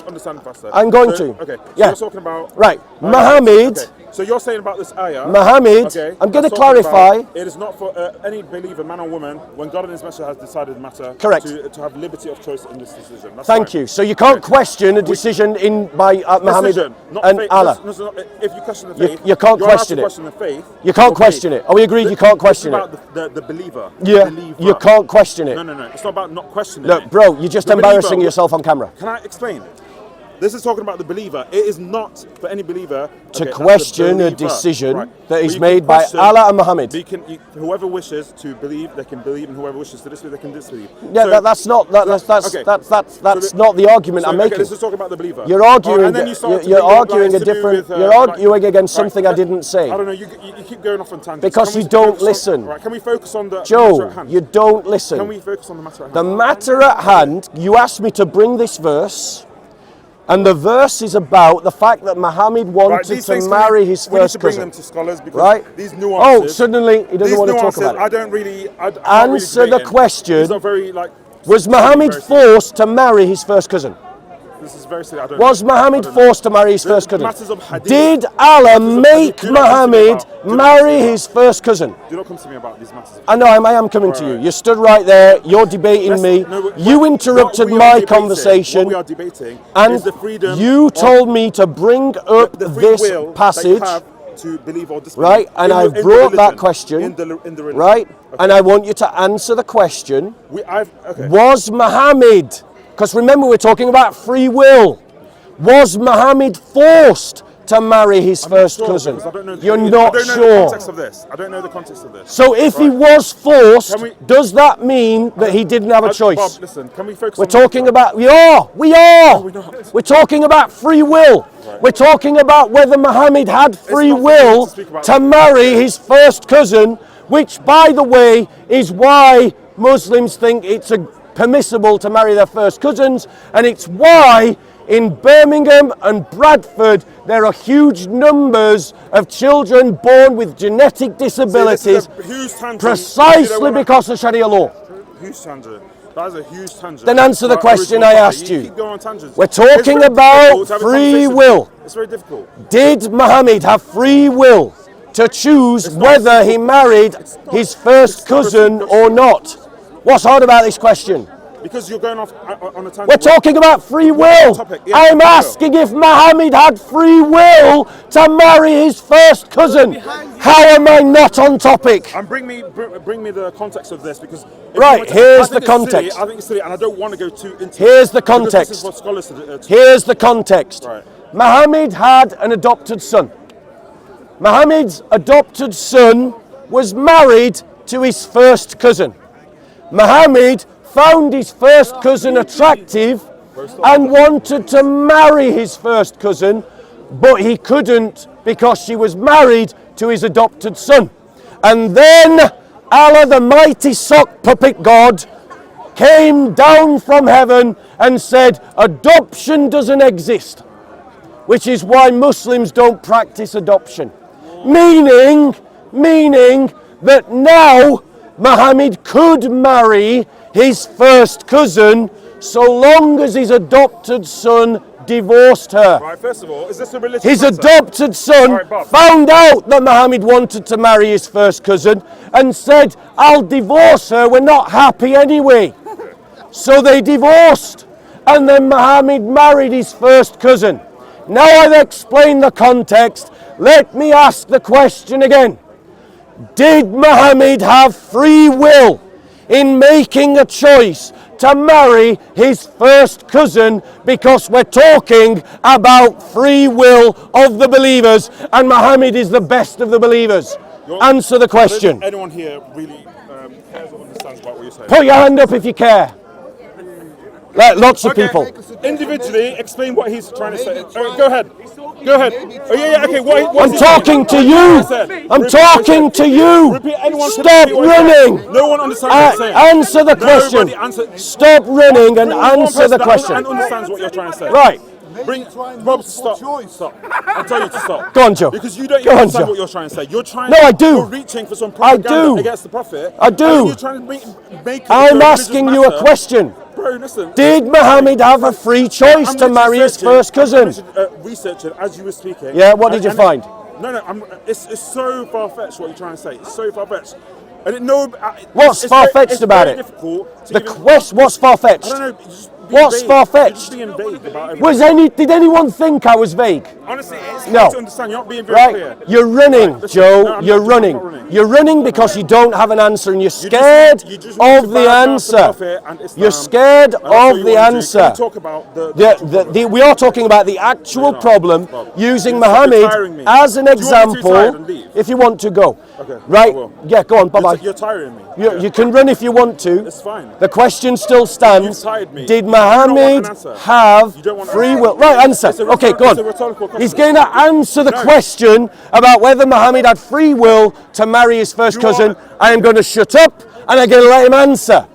understand faster. I'm going to. Okay. So yeah. you're talking about. Right. Muhammad. Okay. So you're saying about this ayah. Muhammad. Okay, I'm going to clarify. It is not for any believer, man or woman, when God and His Messenger has decided the matter. Correct. To have liberty of choice in this decision. That's Thank fine. you. So you can't question a decision by Muhammad and faith. Allah. No, if you question the faith, you can't question it. Question the faith. You can't question it. Are we agreed? You can't question it. It's about the believer. Yeah. The believer. You can't question it. No. It's not about not questioning Look, it. bro, you're just embarrassing yourself on camera. Can I explain? This is talking about the believer. It is not for any believer to question a decision that is made by question, Allah and Muhammad. Whoever wishes to believe, they can believe, and whoever wishes to disbelieve, they can disbelieve. Yeah, so, that's not not the argument I'm making. This is talking about the believer. You're arguing. You're arguing a different. You're arguing against something I didn't say. I don't know. You keep going off on tangents. Because you don't listen. Right, can we focus on the Joe, matter at hand? you don't listen. Can we focus on the matter at hand? The matter at hand. You asked me to bring this verse. And the verse is about the fact that Muhammad wanted to marry his first cousin. We need to bring them to scholars because these nuances. Oh, suddenly he doesn't want to talk about it. I don't really. Answer the question. It's not very was Muhammad forced to marry his first cousin? This is very silly. Was Muhammad forced to marry his first cousin? Did Allah make Muhammad marry his first cousin? Do not come to me about these matters. I know, I am coming to you. You stood right there, you're debating me. You interrupted my conversation. What we are debating and is the freedom you told me to bring up this passage. To believe or disbelieve. Right, and I've brought that question. In the religion. Right, okay. And I want you to answer the question. Was Muhammad... Because remember, we're talking about free will. Was Muhammad forced to marry his first cousin? You're not sure. I don't know the context of this. I don't know the context of this. So if he was forced, does that mean that he didn't have a choice? Bob, listen, can we focus We're talking about... We are! No, we're not. We're talking about free will. Right. We're talking about whether Muhammad had free will to marry his first cousin, which, by the way, is why Muslims think it's permissible to marry their first cousins, and it's why in Birmingham and Bradford there are huge numbers of children born with genetic disabilities precisely because of Sharia law. Huge tangent. That is a huge tangent. Then answer the question I asked you. Keep going on tangents. We're talking about free will. It's very difficult. Did Muhammad have free will to choose whether he married his first cousin or not? What's hard about this question? Because you're going off on a tangent. We're talking about free will. I'm asking if Muhammad had free will to marry his first cousin. How am I not on topic? And bring me the context of this, because here's the context. I think it's silly, and I don't want to go too into. Here's the context. This is what scholars Here's the context. Right. Muhammad had an adopted son. Muhammad's adopted son was married to his first cousin. Muhammad found his first cousin attractive and wanted to marry his first cousin, but he couldn't because she was married to his adopted son. And then Allah, the mighty sock puppet God, came down from heaven and said adoption doesn't exist, which is why Muslims don't practice adoption. Meaning that now Muhammad could marry his first cousin so long as his adopted son divorced her. Right, first of all, is this a religious His matter? adopted son Right, found out that Muhammad wanted to marry his first cousin and said, I'll divorce her, we're not happy anyway. So they divorced, and then Muhammad married his first cousin. Now I've explained the context, let me ask the question again. Did Muhammad have free will in making a choice to marry his first cousin, because we're talking about free will of the believers and Muhammad is the best of the believers? Answer the question. Anyone here really cares or understands about what you're saying? Put your hand up if you care. Lots of people. Individually, explain what he's trying to say. Go ahead. Go ahead. Oh, yeah, okay. I'm talking to you. I'm talking to you. Stop running. No one understands what you're saying. Answer the question. Stop running and answer the question. And understands what you're trying to say. Right. Rob, stop. I'm telling you to stop. Go on, Joe. Because you don't even understand what you're trying to say. You're trying. No, I do. You're reaching for some propaganda against the prophet. I do. You're trying to make I'm asking you a question. Bro, listen. Did Muhammad have a free choice to marry his first cousin? Researching as you were speaking. Yeah, what did you find? No, it's so far-fetched what you're trying to say. It's so far-fetched. What's far-fetched about it? What's far-fetched? I don't know. What's far-fetched? You're just being vague about everything. Did anyone think I was vague? Honestly, it's hard to understand. You're not being very clear. You're running, Listen, Joe. no, You're running. You're running because you don't have an answer and you're scared of the answer. You're scared of the answer. We are talking about the actual problem using Muhammad as an example. If you want to go. Right? Yeah, go on. Bye-bye. You're tiring me. You can run if you want to. It's fine. The question still stands. Did Muhammad have free will? Right, answer. Okay, go on. He's going to answer the question about whether Muhammad had free will to marry his first cousin. I am going to shut up and I'm going to let him answer.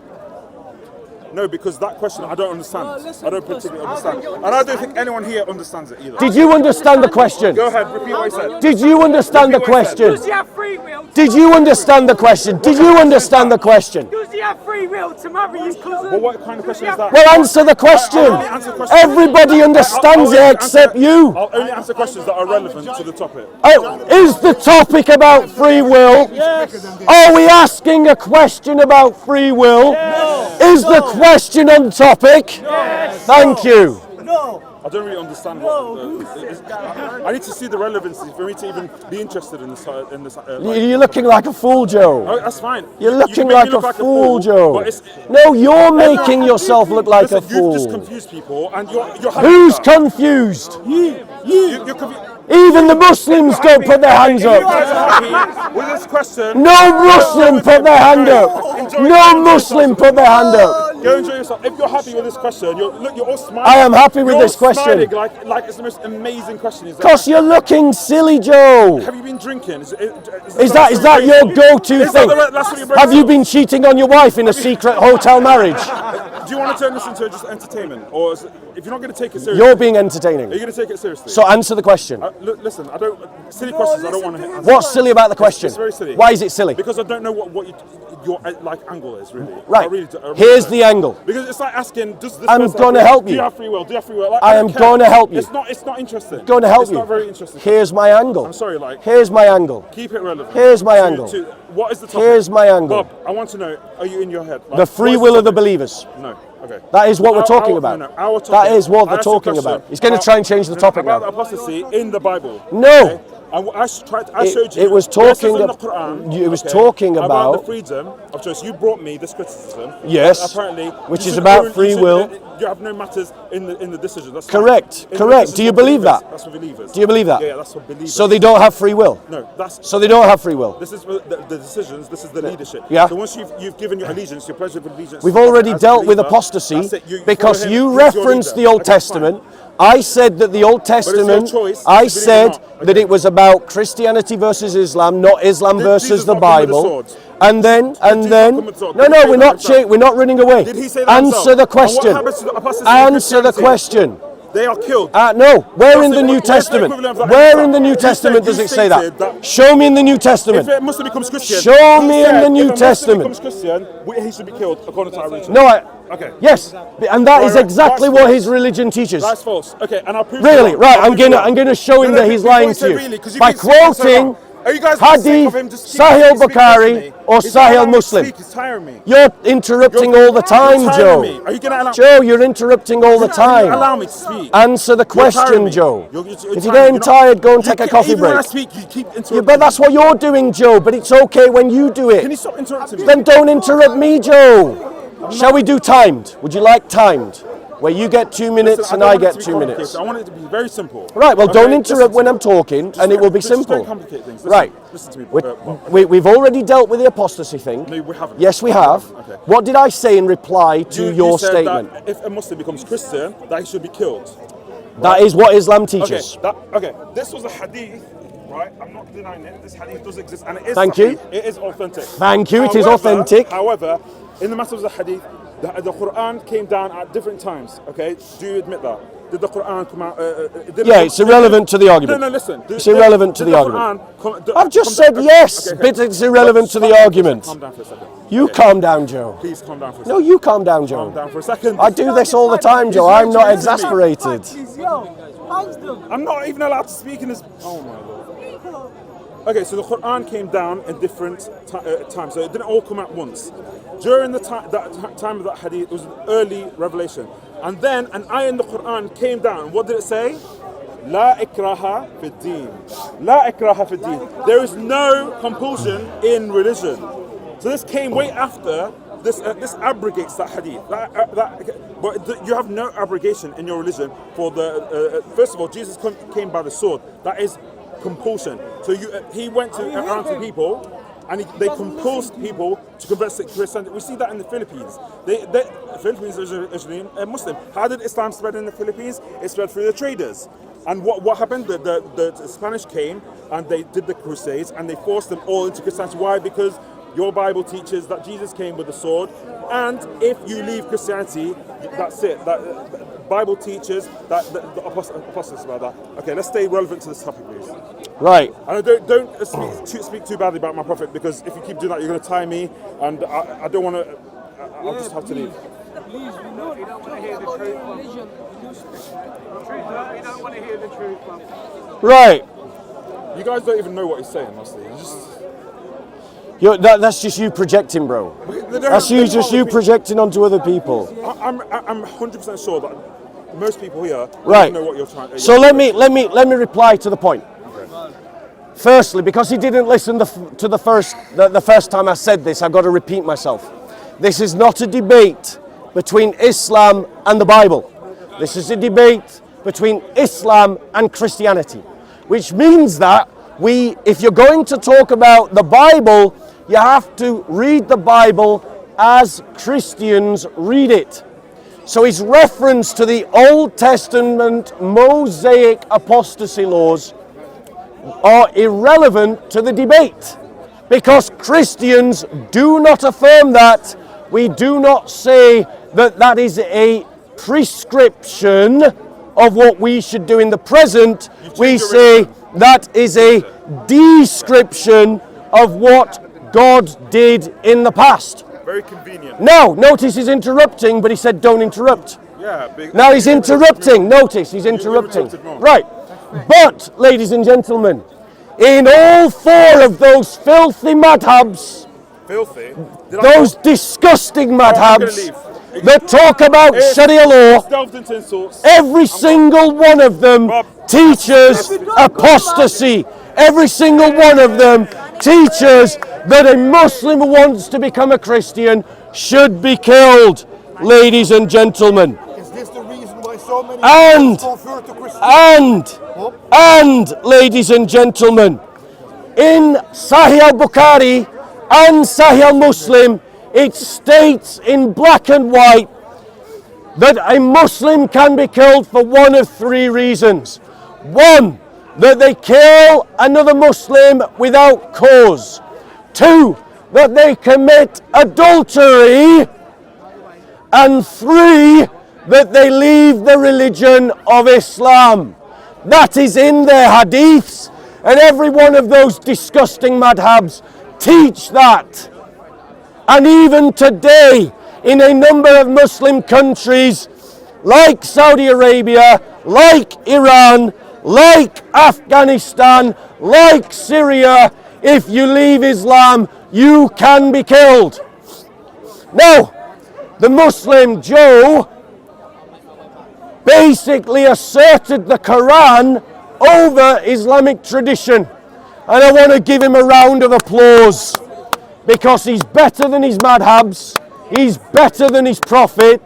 No, because that question I don't understand. I don't particularly understand. And I don't think anyone here understands it either. Did you understand the question? Go ahead, repeat what you said. Did you understand the question? Does he have free will? Did you understand the question? Did you understand the question? Does he have free will to marry his cousin? Well, what kind of question is that? Well, answer the question. Everybody understands it except you. I'll only answer questions that are relevant to the topic. Oh, is the topic about free will? Yes. Are we asking a question about free will? Yes. Is the question on topic? Yes. Thank you. No. I don't really understand I need to see the relevancy for me to even be interested in this. You're looking like a fool, Joe. Oh, that's fine. You're looking like a fool, Joe. No, you're making yourself look like a fool. You've just confused people, and you're Who's confused? You're confused. Even the Muslims don't put their hands You up. guys are happy with this question. No Muslim put their hand up. No Muslim put their hand up. Go enjoy yourself. If you're happy with this question, you're all smiling. I am happy with this question. Smiling like it's the most amazing question. Because you're looking silly, Joe. Have you been drinking? Is that your go-to thing? Have you been cheating on your wife in a secret hotel marriage? Do you want to turn this into just entertainment, or if you're not going to take it seriously? You're being entertaining. Are you going to take it seriously? So answer the question. Listen, silly questions. I don't want to answer. What's silly about the question? It's very silly. Why is it silly? Because I don't know what your angle is really. Right. I really Here's the angle. Because it's like asking, does this? I'm going to help you. Do you have free will? Do you have free will? Like, I am going to help you. It's not interesting. Going to help it's you. It's not very interesting. Here's my angle. I'm sorry, Here's my angle. Keep it relevant. Here's my angle. What is the topic? Here's my angle. Bob, I want to know, are you in your head? The free will of the believers. No. Okay. That is what we're talking about. That is what we're talking about. He's going to try and change the topic now. About apostasy in the Bible. No. I showed you. It was talking in the Quran. It was talking about the freedom of choice. You brought me this criticism. Yes. Apparently, which is about free will. You have no matters in the decision. That's correct. Correct. Do you believe that? That's for believers. Do you believe that? Yeah, that's for believers. So they don't have free will. No, so they don't have free will. This is the decisions. This is the leadership. Yeah. So once you've given your allegiance, your pledge of allegiance. We've already dealt with apostasy because you referenced the Old Testament. I said that the Old Testament, I said that it was about Christianity versus Islam, not Islam versus the Bible. And then, no, we're not running away. Did he say that Answer himself? the question. And what happens to the apostasy in Answer the Christianity? question. They are killed. No, where in the New Where's the Testament? equivalent of that? Where in the New You Testament said- does you it say stated that? Show me in the New Testament. If a Muslim becomes Christian, Show he me said in the New if a Muslim Testament. becomes Christian, he should be killed according to our religion. No, Okay. yes, and that is Right, exactly that's what false. his religion teaches. That's false. Okay, and I'll prove Really? you Right, wrong. I'm gonna show him that he's lying to you Really, 'cause you by keep saying so quoting wrong. Are you guys sick Hadith, of him just keep Sahih speaking Bukhari, to me? or He's not Sahih allowing me to Muslim. speak, He's tiring me. You're interrupting all the time, You're Joe. tiring me. Are you gonna allow? Joe, you're interrupting all the time. Allow me to speak. Answer the You're tiring question, me. Joe. You're If tiring you're me. getting not- tired, go and you take a keep- coffee even when I break. speak, you keep Yeah, interrupting. but that's what you're doing, Joe, but it's okay when you do Can you it. stop interrupting me? Then don't interrupt me, Joe. Shall we do timed? Would you like timed? Where you get 2 minutes Listen, and don't I want it get to be 2 minutes. complicated. I want it to be very simple. Right, well, Okay, don't interrupt when listen I'm talking, and it will be just don't simple. complicate things. Listen, Right. Listen to me. We've already dealt with the apostasy thing. No, we haven't. Yes, we have. Okay. What did I say in reply to You your said statement? that if a Muslim becomes Christian, that he should be killed. That is what Islam Okay, teaches. this was a hadith, right? I'm not denying it. This hadith does exist, and it is. Thank sahih. you. It is authentic. Thank you, it is authentic. However, in the matter of the hadith, the Quran came down at different times. Okay, do you admit that? Did the Quran come out? It's irrelevant to the argument. No, listen. It's irrelevant to did the Quran argument. I've just said yes, but it's irrelevant to the argument. Calm down for a second. You Okay. calm down, Joe. Please calm down for a No, second. you calm down, Joe. Calm down for a second. I do this all the time, Joe. I'm not exasperated. I'm not even allowed to speak in this. Oh my lord. Okay, so the Quran came down in different times, so it didn't all come at once. During the time of that hadith, it was an early revelation, and then an ayah in the Quran came down. What did it say? La ikraha fi din. La ikraha fi din. There is no compulsion in religion. So this came way after. This abrogates that hadith. But you have no abrogation in your religion for the. First of all, Jesus came by the sword. That is compulsion. So he went around to people, and they compulsed people to convert to Christianity. We see that in the Philippines. The Philippines is originally a Muslim. How did Islam spread in the Philippines? It spread through the traders. And what happened? The Spanish came and they did the Crusades and they forced them all into Christianity. Why? Because your Bible teaches that Jesus came with a sword, and if you leave Christianity, that's it. That Bible teaches that the apostles about that. Okay, let's stay relevant to this topic, please. Right. And don't speak too badly about my prophet, because if you keep doing that, you're going to tie me, and I don't want to. I'll just have to leave. Please, we know you don't want to hear the truth, man. You don't want to hear the truth, man. Right. You guys don't even know what he's saying, honestly. That's just you projecting, bro. That's you projecting onto other people. I'm 100% sure that most people here Right. know what you're trying to. So let me reply to the point. Firstly, because he didn't listen to the first time I said this, I've got to repeat myself. This is not a debate between Islam and the Bible. This is a debate between Islam and Christianity, which means that if you're going to talk about the Bible, you have to read the Bible as Christians read it. So his reference to the Old Testament Mosaic apostasy laws are irrelevant to the debate, because Christians do not affirm that. We do not say that that is a prescription of what we should do in the present. We say that is a description of what God did in the past. Very convenient. Now, notice he's interrupting, but he said don't interrupt. Yeah. Now he's interrupting. Notice he's interrupting. Right. But, ladies and gentlemen, in all four of those filthy madhabs, Filthy. those disgusting madhabs leave. that talk about Sharia law, Delved into insults. every single one of them teaches apostasy. Every single one of them teaches that a Muslim who wants to become a Christian should be killed, ladies and gentlemen. Is this the reason why so many And, convert to Christianity? and, ladies and gentlemen, in Sahih al-Bukhari and Sahih al-Muslim, it states in black and white that a Muslim can be killed for one of three reasons. One, that they kill another Muslim without cause. Two, that they commit adultery, and 3, that they leave the religion of Islam. That is in their hadiths, and every one of those disgusting madhabs teach that. And even today, in a number of Muslim countries, like Saudi Arabia, like Iran, like Afghanistan, like Syria, if you leave Islam, you can be killed. Now, the Muslim Joe basically asserted the Quran over Islamic tradition. And I want to give him a round of applause, because he's better than his madhabs, he's better than his prophet,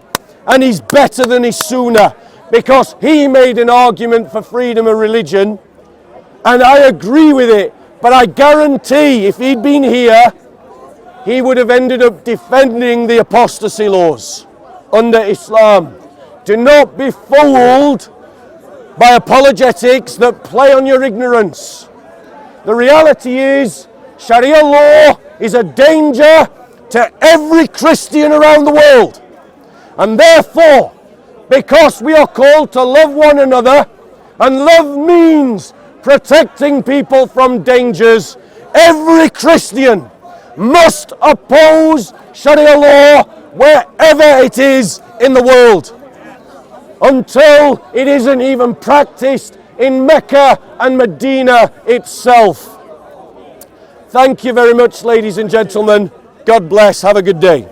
and he's better than his sunnah, because he made an argument for freedom of religion, and I agree with it. But I guarantee if he'd been here, he would have ended up defending the apostasy laws under Islam. Do not be fooled by apologetics that play on your ignorance. The reality is, Sharia law is a danger to every Christian around the world. And therefore, because we are called to love one another, and love means protecting people from dangers, every Christian must oppose Sharia law wherever it is in the world, until it isn't even practiced in Mecca and Medina itself. Thank you very much, ladies and gentlemen. God bless. Have a good day.